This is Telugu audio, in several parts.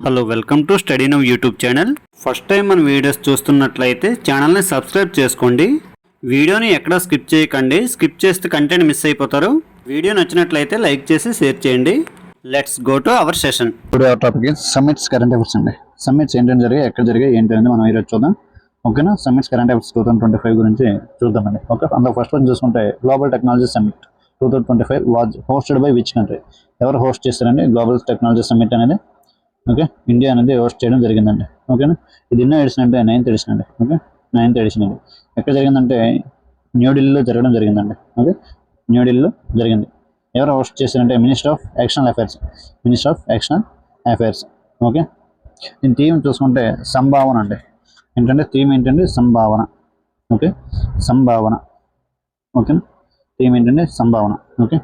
Hello welcome to study now YouTube channel. First time మన వీడియోస్ చూస్తున్నట్లయితే ఛానల్ని సబ్స్క్రైబ్ చేసుకోండి. వీడియోని ఎక్కడా స్కిప్ చేయకండి. స్కిప్ చేస్తే కంటెంట్ మిస్ అయిపోతారు. వీడియో నచ్చినట్లయితే లైక్ చేసి షేర్ చేయండి. Let's go to our session. ఇప్పుడు ఆ టాపిక్ సమ్మిట్స్ కరెంట్ అఫైర్స్ అండి. సమ్మిట్స్ ఏంటంటే జరిగాయి, ఎక్కడ జరిగాయి, ఏంటి అనేది మనం ఈరోజు చూద్దాం. ఓకేనా? సమ్మిట్స్ కరెంట్ అఫైర్స్ 2025 గురించి చూద్దామండి. ఓకే, అందులో ఫస్ట్ వన్ చూసుకుంటే global technology summit 2025 was hosted by which country? ఎవరు హోస్ట్ చేస్తారండి గ్లోబల్ టెక్నాలజీ సమ్మిట్ అనేది? ఓకే, ఇండియా అనేది హోస్ట్ చేయడం జరిగిందండి. ఓకేనా? ఇది ఎన్నో ఎడిషన్ అంటే 9th ఎడిషన్ అండి. ఓకే, 9th ఎడిషన్ అండి. ఎక్కడ జరిగిందంటే న్యూఢిల్లీలో జరగడం జరిగిందండి. ఓకే, న్యూఢిల్లీలో జరిగింది. ఎవరు హోస్ట్ చేశారంటే minister of external affairs. Minister of external affairs. Okay, దీని థీమ్ చూసుకుంటే సంభావన అండి. ఏంటంటే థీమ్ ఏంటంటే సంభావన. ఓకే, సంభావన. ఓకేనా? థీమ్ ఏంటంటే సంభావన. ఓకే,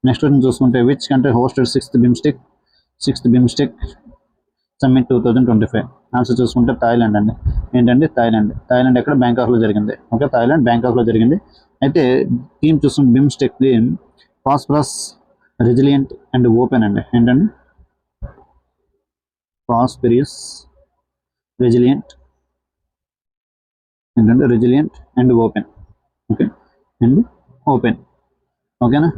నెక్స్ట్ చూసుకుంటే which country hosted sixth BIMSTEC summit 2025? Answer చూసుకుంటే థాయిలాండ్ అండి. ఏంటంటే థాయిలాండ్ ఎక్కడ? బ్యాంకాక్లో జరిగింది. ఓకే, థాయిలాండ్ బ్యాంకాక్లో జరిగింది. అయితే థీమ్ చూసుకుంటే BIMSTEC prosperous, resilient and open అండి. ఏంటండి? ప్రాస్పెరియస్, రెసిలియంట్, ఏంటంటే resilient and open. Okay, and open. ఓకేనా?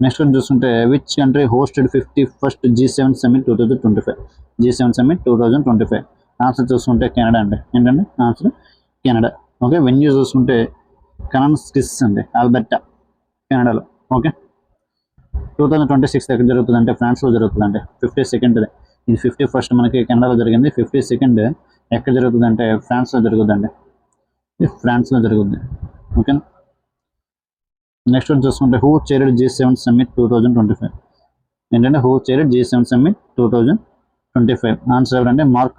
నెక్స్ట్ వన్ చూస్తుంటే which country hosted 51st G7 summit 2025? G7 summit 2025. Answer చూసుకుంటే కెనడా అండి. ఏంటంటే ఆన్సర్ కెనడా. ఓకే, వెన్యూ చూసుకుంటే కనన్స్కిస్ అండి, ఆల్బర్టా, కెనడాలో. ఓకే, 2026 ఎక్కడ జరుగుతుందంటే ఫ్రాన్స్లో జరుగుతుందండి. 52nd ఇది 51st మనకి కెనడాలో జరిగింది. 52nd ఎక్కడ జరుగుతుందంటే ఫ్రాన్స్లో జరుగుతుందండి. ఫ్రాన్స్లో జరుగుతుంది. ఓకేనా? నెక్స్ట్ వన్ చూసుకుంటే హూ చైర్డ్ G7 సమ్మిట్ 2025? ఏంటంటే who chaired G7 summit 2025? Answer ఎవరంటే మార్క్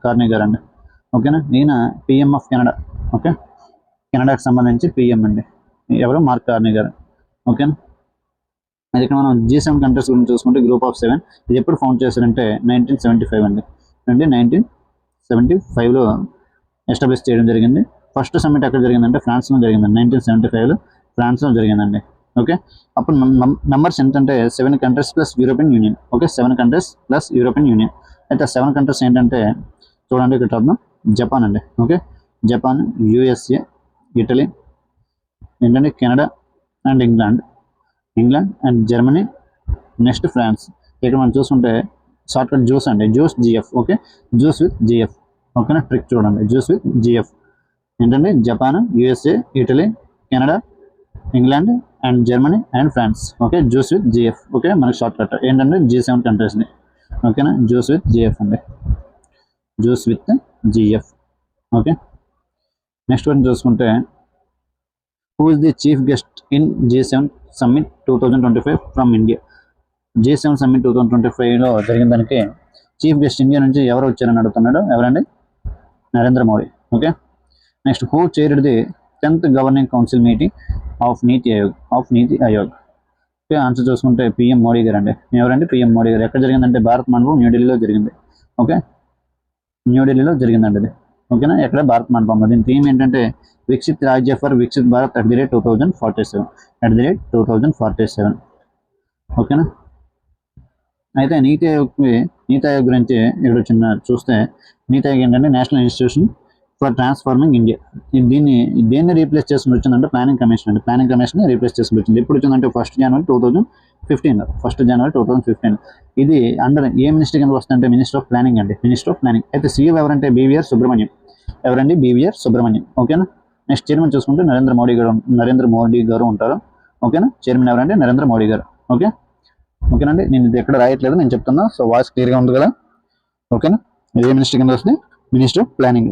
కార్నీ గారు అండి. ఓకేనా? ఈయన పిఎం ఆఫ్ కెనడా. ఓకే, కెనడాకి సంబంధించి పిఎం అండి. ఎవరు? మార్క్ కార్నీ గారు. ఓకేనా? అది ఇక్కడ మనం G7 కంట్రీస్ గురించి చూసుకుంటే గ్రూప్ ఆఫ్ 7 ఇది ఎప్పుడు ఫౌండ్ చేశారంటే 1975 అండి. అంటే 1975లో ఎస్టాబ్లిష్ చేయడం జరిగింది. ఫస్ట్ సమ్మిట్ ఎక్కడ జరిగిందంటే ఫ్రాన్స్లో జరిగిందండి. 1975లో ఫ్రాన్స్లో జరిగిందండి. ఓకే, అప్పుడు మెంబర్స్ ఎంతంటే 7 countries plus European Union. Okay, 7 countries plus European Union. అయితే 7 కంట్రీస్ ఏంటంటే చూడండి ఇక్కడ చూద్దాం. జపాన్ అండి. ఓకే, జపాన్, యూఎస్ఏ, ఇటలీ, ఏంటంటే Canada and England and Germany, next France. ఇక్కడ మనం చూసుకుంటే షార్ట్కట్ జ్యూస్ అండి, juice GF. Okay, juice with GF. ఓకేనా? ట్రిక్ చూడండి, జ్యూస్ విత్ జిఎఫ్. ఏంటంటే Japan, USA, Italy, Canada, England and Germany and France. Okay, juice with GF. Okay, మనకి షార్ట్ కట్ ఏంటంటే G7 కంట్రీస్ని. ఓకేనా? జ్యూస్ విత్ జిఎఫ్ అండి, juice with GF. Okay, next one చూసుకుంటే who is the chief guest in G7 summit 2025 from India? G7 summit 2025లో జరిగిన దానికి చీఫ్ గెస్ట్ ఇండియా నుంచి ఎవరు వచ్చారని అడుగుతున్నాడు. ఎవరండి? Narendra Modi. Okay, next who chaired the 10th governing council meeting of NITI Aayog? Okay, answer చూసుకుంటే పిఎం మోడీ గారు అండి. ఎవరండి? పిఎం మోడీ గారు. ఎక్కడ జరిగిందంటే భారత్ మండపం, న్యూఢిల్లీలో జరిగింది. ఓకే, న్యూఢిల్లీలో జరిగిందండి ఇది. ఓకేనా? ఎక్కడ? భారత్ మండపంలో. దీని థీమ్ ఏంటంటే వికసిత్ రాజ్య ఫర్ వికసిత్ భారత్ @2047. ఓకేనా? అయితే నీతి ఆయోగ్ గురించి ఇక్కడ చిన్న చూస్తే నీతి ఆయోగ్ ఏంటంటే national institution for transforming India. దేన్ని రీప్లేస్ చేసుకుని వచ్చిందంటే ప్లానింగ్ కమిషన్ అండి. ప్లానింగ్ కమిషన్ రీప్లేస్ చేసుకుని వచ్చింది. ఎప్పుడు వచ్చిందంటే 1st January 2015. ఇది అండర్ ఏ మినిస్టర్ కింద వస్తుందంటే మినిస్టర్ ఆఫ్ ప్లానింగ్ అండి, మినిస్టర్ ఆఫ్ ప్లానింగ్. అయితే సీఈఓ ఎవరంటే బీవీఆర్ సుబ్రహ్మణ్యం. ఎవరండి? బీవీఆర్ సుబ్రహ్మణ్యం. ఓకేనా? నెక్స్ట్ చైర్మన్ చూసుకుంటే నరేంద్ర మోడీ గారు ఉంటారు. ఓకేనా? చైర్మన్ ఎవరంటే నరేంద్ర మోడీ గారు. ఓకేనండి, నేను ఇది ఎక్కడ రాయట్లేదు, నేను చెప్తున్నా. సో వాయిస్ క్లియర్గా ఉంది కదా? ఓకేనా? ఇది ఏ మినిస్టర్ కింద వస్తుంది? Minister of planning.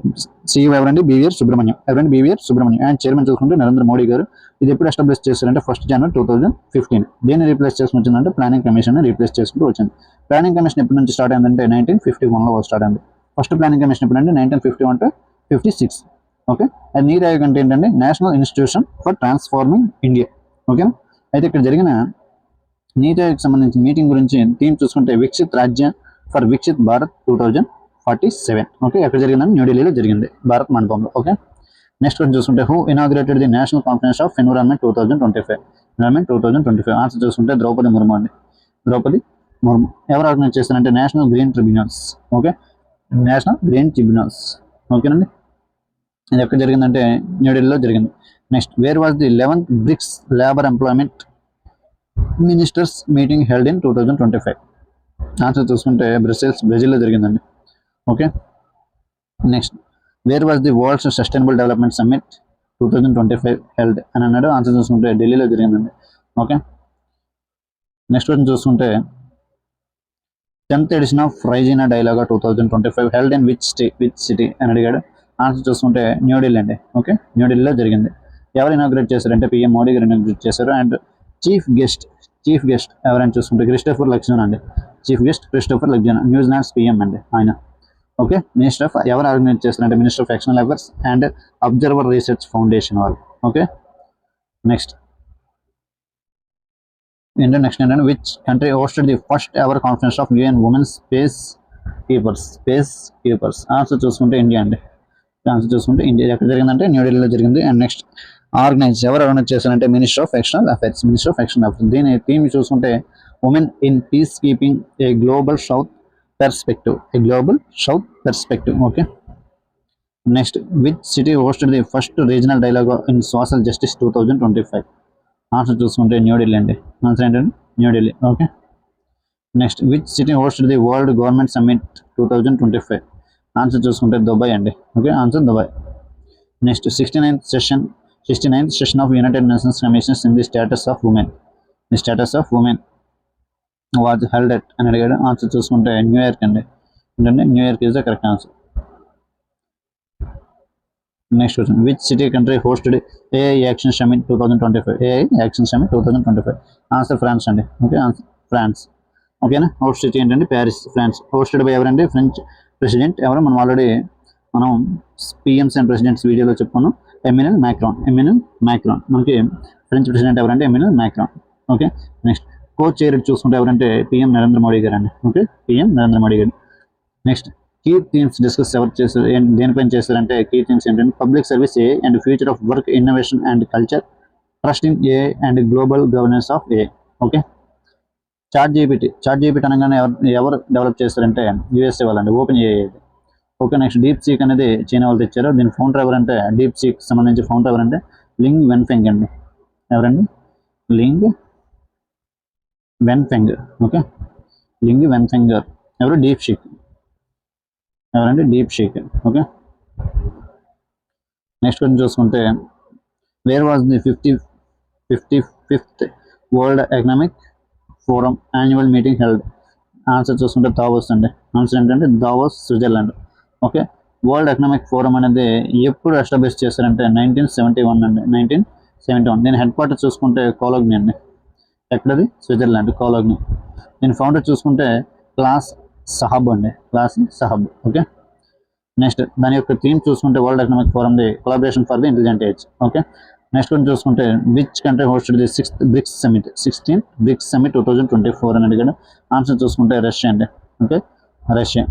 సీఈఓ ఎవరండి? బీవీఆర్ సుబ్రహ్మణ్యం. అండ్ చైర్మన్ చూసుకుంటే నరేంద్ర మోడీ గారు. ఇది ఎప్పుడు ఎస్టాబ్లిష్ చేశారంటే 1st January 2015. దేన్ని రీప్లేస్ చేసుకుని వచ్చిందంటే ప్లానింగ్ కమిషన్ రీప్లేస్ చేసుకుంటూ వచ్చింది. ప్లానింగ్ కమిషన్ ఎప్పటి నుంచి స్టార్ట్ అయిందంటే 1951లో స్టార్ట్ అయింది. ఫస్ట్ ప్లానింగ్ కమిషన్ ఎప్పుడు అంటే 1951 to 56. ఓకే, అది నీతి ఆయోగ్ అంటే ఏంటంటే national institution for transforming India. ఓకేనా? అయితే ఇక్కడ జరిగిన నీతి ఆయోగ్ సంబంధించిన మీటింగ్ గురించి థీమ్ చూసుకుంటే వికసిత్ రాజ్య ఫర్ వికసిత్ భారత్ 2047. ఓకే, ఎక్కడ జరిగిందని న్యూఢిల్లీలో జరిగింది, భారత్ మండపంలో. ఓకే, నెక్స్ట్ వన్ చూసుకుంటే who inaugurated the national conference of environment 2025? Answer చూసుకుంటే ద్రౌపది ముర్ము అండి. ద్రౌపది ముర్ము. ఎవరు ఆర్గనైజ్ చేస్తారంటే national green tribunals. Okay, national green tribunals. ఓకేనండి, ఇది ఎక్కడ జరిగిందంటే న్యూఢిల్లీలో జరిగింది. Next, where was the 11th BRICS labour employment ministers meeting held in 2025? Answer చూసుకుంటే బ్రెజిల్లో జరిగిందండి. Okay, next, where was the world's sustainable development summit 2025 held అని అన్నాడు. ఆన్సర్ చూసుకుంటే ఢిల్లీలో జరిగిందండి. ఓకే, నెక్స్ట్ క్వశ్చన్ చూసుకుంటే 10th edition of Raisina dialogue 2025 held in which city అని అడిగాడు. ఆన్సర్ చూసుకుంటే న్యూఢిల్లీ అండి. ఓకే, న్యూఢిల్లీలో జరిగింది. ఎవరు ఇనాగ్రేట్ చేశారంటే పిఎం మోడీ గారు ఇనాగ్రేట్ చేశారు. అండ్ చీఫ్ గెస్ట్ ఎవరైనా చూసుకుంటే క్రిస్టోఫర్ లక్సన్ అండి. Chief guest Christopher Luxon, New Zealand's PM అండి ఆయన. ఓకే, మినిస్టర్ ఆఫ్ ఎవరు ఆర్గనైజ్ చేస్తారంటే minister of external affairs and observer research foundation వాళ్ళు. ఓకే, నెక్స్ట్ ఏంటంటే which country hosted the first ever conference of UN women space keepers. Answer చూసుకుంటే ఇండియా అండి. ఆన్సర్ చూసుకుంటే ఇండియా. ఎక్కడ జరిగిందంటే న్యూఢిల్లీలో జరిగింది. అండ్ నెక్స్ట్, ఎవరు ఆర్గనైజ్ చేశారంటే మినిస్టర్ ఆఫ్ ఎక్స్టర్నల్ అఫైర్స్. దీని థీమ్ చూసుకుంటే women in peace keeping a global south perspective. Okay, next, which city hosted the first regional dialogue in social justice 2025? Answer చూసుకుంటే న్యూఢిల్లీ అండి. ఆన్సర్ ఏంటంటే New Delhi. Okay, next, which city hosted the world government summit 2025? Answer చూసుకుంటే దుబాయ్ అండి. Okay, answer Dubai. Next, 69th session of United nations commissions in the status of women was held at అని అడిగాడు. ఆన్సర్ చూసుకుంటే న్యూయార్క్ అండి. ఏంటంటే New York is the correct answer. Next question, which city country hosted AI action summit 2025? Answer France అండి. Okay, answer France. ఓకేనా, హోస్ట్ సిటీ ఏంటంటే ప్యారిస్, ఫ్రాన్స్. హోస్టెడ్ బై ఎవరండి? ఫ్రెంచ్ ప్రెసిడెంట్ ఎవరు? మనం పిఎంస్ అండ్ ప్రెసిడెంట్స్ వీడియోలో చెప్పుకున్నాం. Emmanuel Macron. మనకి ఫ్రెంచ్ ప్రెసిడెంట్ ఎవరంటే Emmanuel Macron. Okay, next, co chair చూసుకుంటే ఎవరంటే పిఎం నరేంద్ర మోడీ గారు అండి. ఓకే, పిఎం నరేంద్ర మోడీ గారు. నెక్స్ట్, కీ థీమ్స్ డిస్కస్ ఎవరు చేస్తారు, దేనిపైన చేస్తారంటే కీ థీమ్స్ ఏంటంటే public service AI and future of work, innovation and culture, trust in AI and global governance of AI. Okay, chat GPT అనగానే ఎవరు డెవలప్ చేస్తారంటే యూఎస్ఏ వాళ్ళండి, open AI. Okay, next, deep seek అనేది చైనా వాళ్ళు తెచ్చారు. దీని ఫౌండర్ ఎవరంటే డీప్ సీక్ సంబంధించి ఫౌండర్ ఎవరంటే లింగ్ వెన్ఫెంగ్ అండి. ఎవరండి? లింగ్ వెన్ఫెంగ్. ఓకే, లింగ్ వెన్ఫెంగర్ ఎవరు? డీప్ సీక్ ఎవరంటే DeepSeek. Okay, next question చూసుకుంటే వేర్ వాజ్ ది 55th world economic forum annual meeting held? Answer చూసుకుంటే దావోస్ అండి. ఆన్సర్ ఏంటంటే Davos, Switzerland. Okay, world economic forum అనేది ఎప్పుడు ఎస్టాబ్లిష్ చేశారంటే 1971 అండి. 1971. దీని హెడ్ క్వార్టర్ చూసుకుంటే కోలోగ్ని అండి. ఎక్కడది? స్విట్జర్లాండ్, కోలోగ్ని. దీని ఫౌండర్ చూసుకుంటే క్లాస్ సహబ్ అండి. ఓకే, నెక్స్ట్, దాని యొక్క థీమ్ చూసుకుంటే world economic forum the collaboration for the intelligent age. Okay, next one చూసుకుంటే which country hosted the 16th BRICS summit 2024 అని అడిగాడు. ఆన్సర్ చూసుకుంటే రష్యా అండి. Okay, Russia.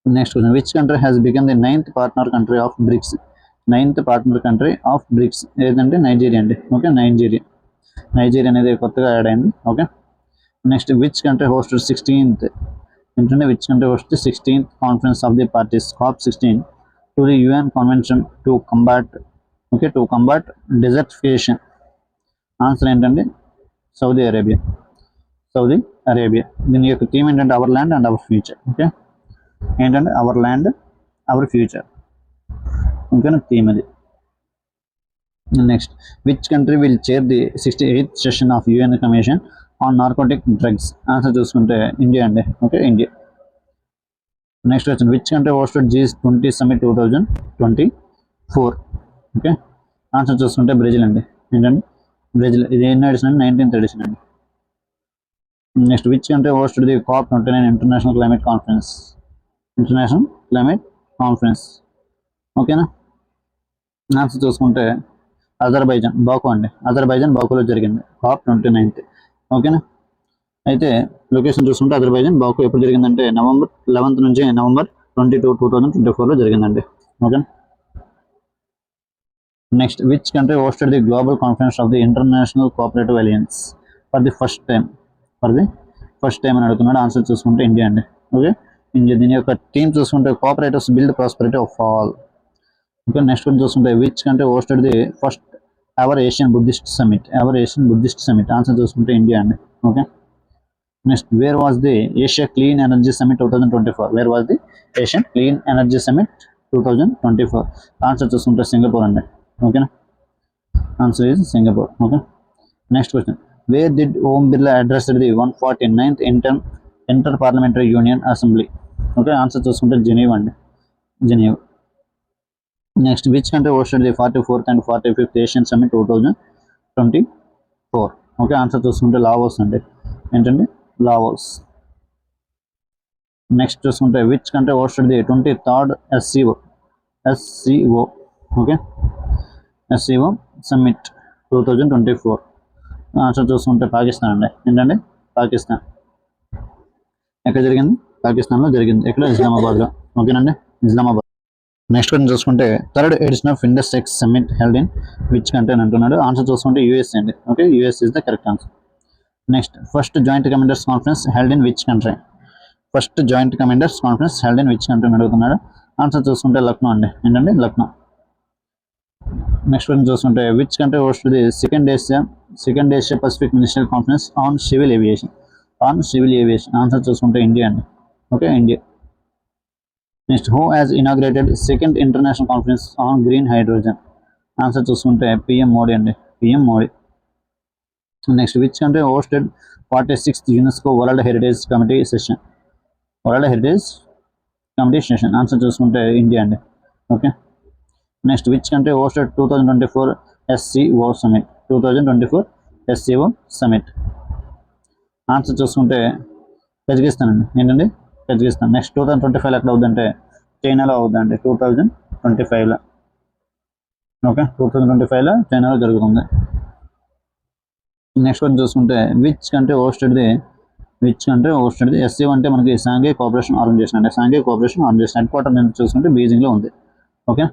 Next question, which country has become the 9th partner country of BRICS? ఏదంటే నైజీరియా అండి. ఓకే, నైజీరియా అనేది కొత్తగా యాడ్ అయింది. Okay, next, which country hosted 16th conference of the parties COP16 to the UN convention to combat desertification? Answer ఏంటంటే సౌదీ అరేబియా. దీని యొక్క థీమ్ ఏంటంటే our land and our future. Okay, ఏంటంటే అవర్ ల్యాండ్ అవర్ ఫ్యూచర్. ఓకేనా, థీమ్ అది. Next, which country will chair the 68th session of UN commission on narcotic drugs? Answer చూసుకుంటే ఇండియా అండి. Okay, India. నెక్స్ట్ వచ్చింది, which country hosted G20 summit 2024? Okay, answer చూసుకుంటే బ్రెజిల్ అండి. ఏంటండి? బ్రెజిల్. ఇది ఎన్నో ఎడిషన్ అండి? 19th ఎడిషన్ అండి. Next, which country hosted the COP29 international climate conference? ఓకేనా, ఆన్సర్ చూసుకుంటే బాకులో జరిగింది COP29. ఓకేనా, అయితే లొకేషన్ చూసుకుంటే అజర్బైజాన్ బాకు. ఎప్పుడు జరిగిందంటే November 11th నుంచి November 22, 2024లో జరిగిందండి. Okay, next, which country hosted the global conference of the international cooperative alliance for the first time? First time అని అడుగుతున్నాడు. ఆన్సర్ చూసుకుంటే ఇండియా అండి. Okay, India. దీని యొక్క టీమ్ చూసుకుంటే cooperatives build prosperity of all. Okay, next one చూసుకుంటే which country hosted the first ever Asian Buddhist summit. Answer చూసుకుంటే ఇండియా అండి. Okay, next where was the Asia clean energy summit 2024. Where was the Asian clean energy summit 2024. Answer చూసుకుంటే సింగపూర్ అండి. ఓకేనా, answer is Singapore. Okay, next question where did Om Birla address the 149th inter parliamentary union assembly. Okay, answer చూసుకుంటే జెనీవా అండి. Geneva. Next which country hosted the 44th and 45th ASEAN summit 2024. Okay, answer చూసుకుంటే లావోస్ అండి. ఏంటండి, లావోస్. నెక్స్ట్ చూసుకుంటే which country hosted the 23rd SCO. Okay, SCO summit 2024. Answer చూసుకుంటే పాకిస్తాన్ అండి. ఏంటండి, పాకిస్తాన్. ఎక్కడ జరిగింది, పాకిస్తాన్లో జరిగింది. ఎక్కడ, ఇస్లామాబాద్లో. ఓకేనండి, ఇస్లామాబాద్. నెక్స్ట్ వన్ చూసుకుంటే third edition of Indus X summit held in which country అని అంటున్నాడు. ఆన్సర్ చూసుకుంటే యూఎస్ అండి. Okay, US is the correct answer. Next first joint commanders conference held in which country. First joint commanders conference held in which country అని అడుగుతున్నాడు. ఆన్సర్ చూసుకుంటే లక్నో అండి. ఏంటండి, లక్నో. నెక్స్ట్ వన్ చూసుకుంటే which country host the second Asia Pacific minister conference on civil aviation. Answer చూసుకుంటే ఇండియా అండి. Okay, India. Next who has inaugurated second international conference on green hydrogen. Answer చూసుకుంటే పిఎం మోడీ అండి. PM Modi. Next which country hosted 46th UNESCO world heritage committee session. Answer చూసుకుంటే ఇండియా అండి. Okay, next which country hosted 2024 SCO summit. Answer చూసుకుంటే కజకిస్తాన్ అండి. ఏంటండి, కజకిస్తాన్. నెక్స్ట్ 2025 ఎక్కడ అవుతుందంటే చైనాలో అవుతుందండి. 2025లో. ఓకే, 2025లో చైనాలో జరుగుతుంది. నెక్స్ట్ వన్ చూసుకుంటే which country hosted the SCO అంటే మనకి సాంఘై కోఆపరేషన్ ఆర్గనైజేషన్ అంటే హెడ్ క్వార్టర్ నేను చూసుకుంటే బీజింగ్లో ఉంది. ఓకే,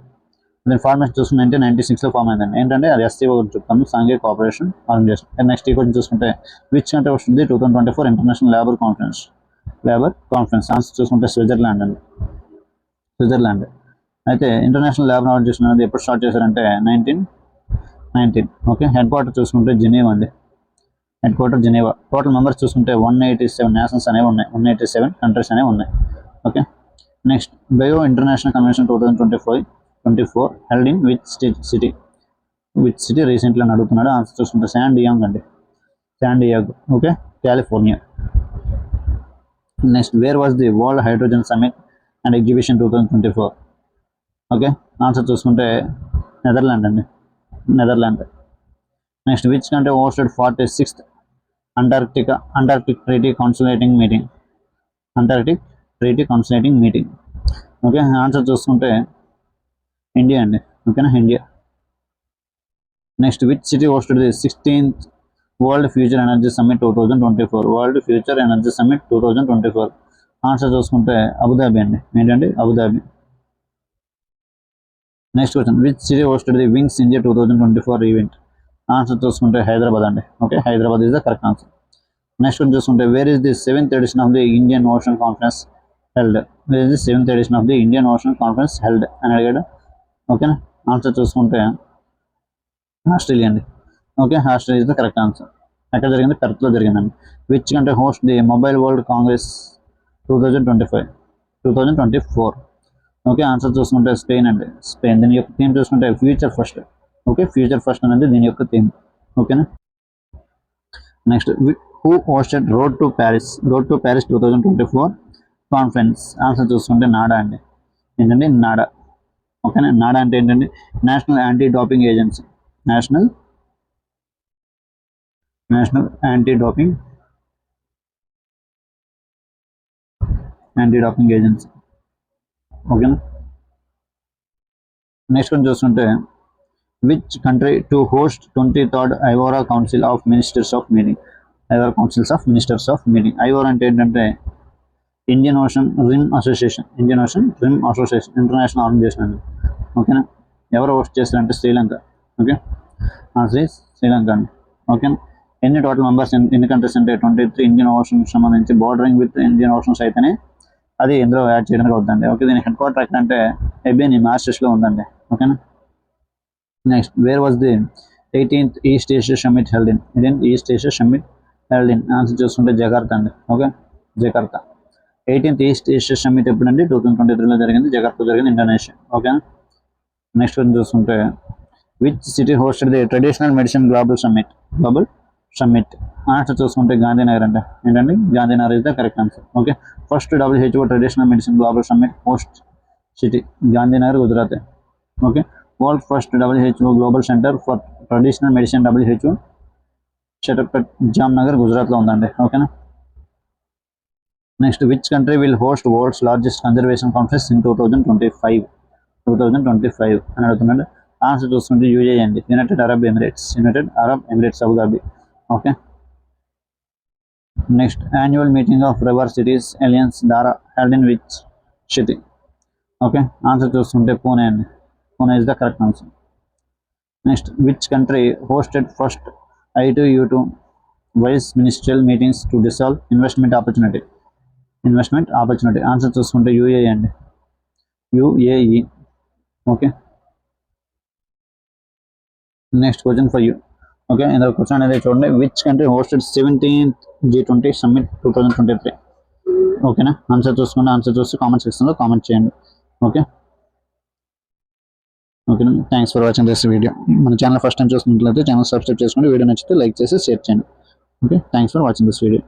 దీని ఫార్మేషన్ చూసుకుంటే 1996లో ఫామ్ అయిందండి. ఏంటంటే అది SCO చెప్తాము, సాంఘై కోఆపరేషన్ ఆర్గనైజేషన్. నెక్స్ట్ ఈ క్వశ్చన్ చూసుకుంటే which country hosted the 2024 international labour conference. Answer చూసుకుంటే స్విట్జర్లాండ్ అండి. స్విట్జర్లాండ్. అయితే ఇంటర్నేషనల్ లేబర్ ఆర్గనైజేషన్ అనేది ఎప్పుడు స్టార్ట్ చేశారంటే 1919. ఓకే, హెడ్ క్వార్టర్ చూసుకుంటే జెనీవా అండి. Head quarter Geneva. Total members చూసుకుంటే 187 నేషన్స్ అనేవి ఉన్నాయి. 187 కంట్రీస్ అనేవి ఉన్నాయి. Okay, next bio international convention 2024 held in which city recently అని అడుగుతున్నాడు. ఆన్సర్ చూసుకుంటే San Diego. Okay, California. Next where was the world hydrogen summit and exhibition 2024. Okay, answer చూసుకుంటే నెదర్లాండ్ అండి. Next which country hosted 46th Antarctic treaty consultative meeting. Okay, answer చూసుకుంటే ఇండియా అండి. ఓకేనా, India. Next which city hosted the 16th world future energy summit 2024. Answer చూసుకుంటే అబుదాబి అండి. ఏంటండి, Abu Dhabi. Next question which city hosted the wings India 2024 event. Answer చూసుకుంటే హైదరాబాద్ అండి. Okay, Hyderabad is the correct answer. Next one చూసుకుంటే where is the 7th edition of the Indian Ocean conference held. అని అడిగాడు. ఓకేనా, ఆన్సర్ చూసుకుంటే ఆస్ట్రేలియా అండి. Okay, Australia is the correct answer. ఎక్కడ జరిగింది, పెర్త్లో జరిగిందండి. Which country host the mobile world congress 2024. Okay, answer చూసుకుంటే స్పెయిన్ అండి. దీని యొక్క థీమ్ చూసుకుంటే future first. Okay, future first అనేది దీని యొక్క థీమ్. ఓకేనా. Next who hosted road to Paris 2024 conference. Answer చూసుకుంటే నాడా అండి. ఏంటండి, నాడా. ఓకేనా, నాడా అంటే ఏంటండి, national anti doping agency. National anti doping agency. ఓకేనా. నెక్స్ట్ వన్ చూస్తుంటే which country to host 23rd IORA council of ministers of meeting. IORA అంటే ఏంటంటే Indian ocean rim association. International organization అండి. ఓకేనా, ఎవరు హోస్ట్ చేస్తారంటే శ్రీలంక. ఓకే, శ్రీలంక అండి. ఓకేనా. ఎన్ని టోటల్ మెంబర్స్ ఎన్ని కంట్రీస్ అంటే 23 ఇండియన్ ఓషన్ సంబంధించి బార్డరింగ్ విత్ ఇండియన్ ఓషన్స్ అయితేనే అది ఇందులో యాడ్ చేయడానికి అవుతుందండి. ఓకే, దీని హెడ్ క్వార్టర్ ఎక్కడ అంటే ఎబియన్ మాస్టర్స్లో ఉందండి. ఓకేనా. Next, where was the 18th east Asia summit held in? East Asia summit held in answer చూసుకుంటే జకార్తా అండి. Okay, Jakarta. 18th east Asia summit ఎప్పుడండి? 2023లో జరిగింది. జకార్తా జరిగింది, ఇండోనేషియా. ఓకేనా. నెక్స్ట్ వన్ చూసుకుంటే which city hosted the traditional medicine global summit answer చూసుకుంటే గాంధీనగర్ అండి. ఏంటండి? Gandhinagar is the correct answer. Okay, first WHO traditional medicine global summit host city Gandhinagar, Gujarat. Okay, world first WHO global centre for traditional medicine WHO setup at Jamnagar, గుజరాత్లో ఉందండి. ఓకేనా. Next, which country will host world's largest conservation conference in 2025 అని అడుగుతున్నాడు. ఆన్సర్ చూస్తుంటే UAE అండి, united Arab emirates Abu Dhabi. Okay. Next, annual meeting of river cities alliance DHARA held in which city? Okay, answer చూస్తుంటే పూణే అండి. Pune is the correct answer. Next, which country hosted first I2U2 vice ministerial meetings to dissolve investment opportunity? Answer చూసుకుంటే UAE అండి, UAE. Okay. Next question for you. Okay, ఇందులో క్వశ్చన్ అనేది చూడండి. Which country hosted 17th G20 summit 2023? ఓకేనా. ఆన్సర్ చూసి కామెంట్ సెక్షన్లో కామెంట్ చేయండి. ఓకేనా. Thanks for watching this video. మన ఛానల్ ఫస్ట్ టైం చూస్తున్నట్లయితే ఛానల్ సబ్స్క్రైబ్ చేసుకోండి. వీడియో నచ్చితే లైక్ చేసి షేర్ చేయండి. Okay, thanks for watching this video.